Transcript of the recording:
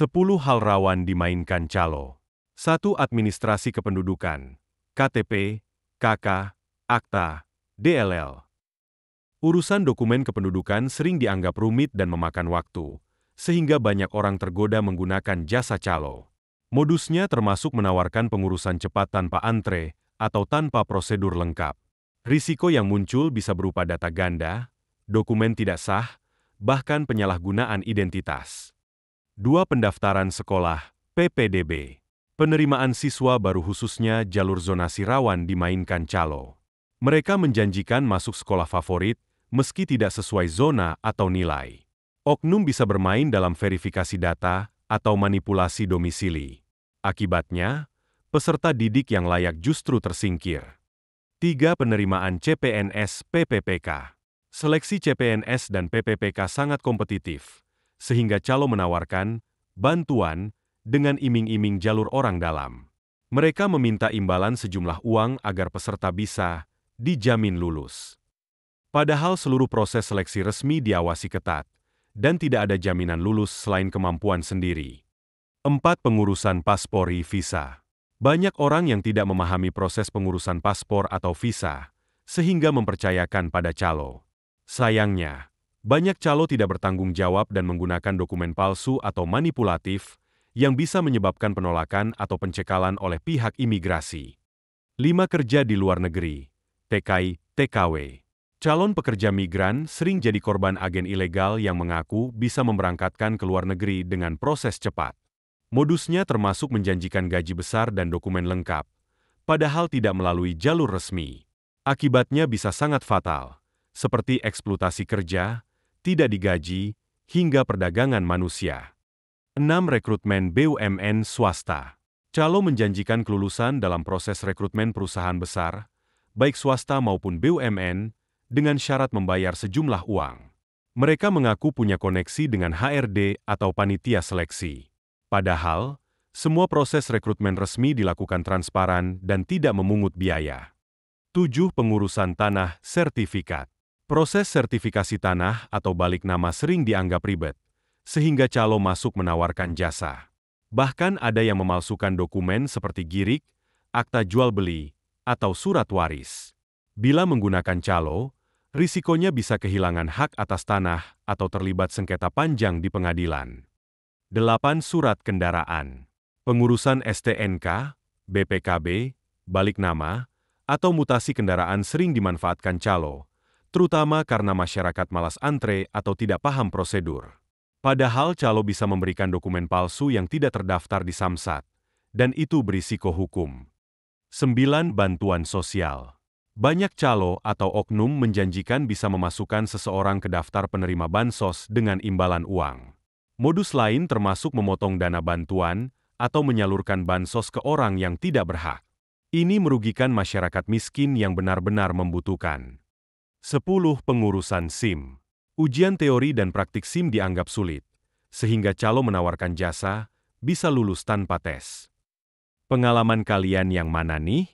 10 hal rawan dimainkan calo. 1. Administrasi kependudukan, KTP, KK, Akta, DLL. Urusan dokumen kependudukan sering dianggap rumit dan memakan waktu, sehingga banyak orang tergoda menggunakan jasa calo. Modusnya termasuk menawarkan pengurusan cepat tanpa antre atau tanpa prosedur lengkap. Risiko yang muncul bisa berupa data ganda, dokumen tidak sah, bahkan penyalahgunaan identitas. 2. Pendaftaran sekolah, PPDB. Penerimaan siswa baru khususnya jalur zonasi rawan dimainkan calo. Mereka menjanjikan masuk sekolah favorit, meski tidak sesuai zona atau nilai. Oknum bisa bermain dalam verifikasi data atau manipulasi domisili. Akibatnya, peserta didik yang layak justru tersingkir. 3. Penerimaan CPNS PPPK. Seleksi CPNS dan PPPK sangat kompetitif, sehingga calo menawarkan bantuan dengan iming-iming jalur orang dalam. Mereka meminta imbalan sejumlah uang agar peserta bisa dijamin lulus. Padahal seluruh proses seleksi resmi diawasi ketat, dan tidak ada jaminan lulus selain kemampuan sendiri. 4. Pengurusan paspor visa. Banyak orang yang tidak memahami proses pengurusan paspor atau visa, sehingga mempercayakan pada calo. Sayangnya, banyak calo tidak bertanggung jawab dan menggunakan dokumen palsu atau manipulatif yang bisa menyebabkan penolakan atau pencekalan oleh pihak imigrasi. 5. Kerja di luar negeri, TKI, TKW. Calon pekerja migran sering jadi korban agen ilegal yang mengaku bisa memberangkatkan ke luar negeri dengan proses cepat. Modusnya termasuk menjanjikan gaji besar dan dokumen lengkap, padahal tidak melalui jalur resmi. Akibatnya bisa sangat fatal, seperti eksploitasi kerja, tidak digaji, hingga perdagangan manusia. 6. Rekrutmen BUMN swasta. Calo menjanjikan kelulusan dalam proses rekrutmen perusahaan besar, baik swasta maupun BUMN, dengan syarat membayar sejumlah uang. Mereka mengaku punya koneksi dengan HRD atau panitia seleksi. Padahal, semua proses rekrutmen resmi dilakukan transparan dan tidak memungut biaya. 7. Pengurusan tanah sertifikat. Proses sertifikasi tanah atau balik nama sering dianggap ribet, sehingga calo masuk menawarkan jasa. Bahkan ada yang memalsukan dokumen seperti girik, akta jual beli, atau surat waris. Bila menggunakan calo, risikonya bisa kehilangan hak atas tanah atau terlibat sengketa panjang di pengadilan. 8. Surat kendaraan. Pengurusan STNK, BPKB, balik nama, atau mutasi kendaraan sering dimanfaatkan calo, terutama karena masyarakat malas antre atau tidak paham prosedur. Padahal calo bisa memberikan dokumen palsu yang tidak terdaftar di Samsat, dan itu berisiko hukum. 9. Bantuan sosial. Banyak calo atau oknum menjanjikan bisa memasukkan seseorang ke daftar penerima bansos dengan imbalan uang. Modus lain termasuk memotong dana bantuan atau menyalurkan bansos ke orang yang tidak berhak. Ini merugikan masyarakat miskin yang benar-benar membutuhkan. 10. Pengurusan SIM. Ujian teori dan praktik SIM dianggap sulit, sehingga calo menawarkan jasa bisa lulus tanpa tes. Pengalaman kalian yang mana nih?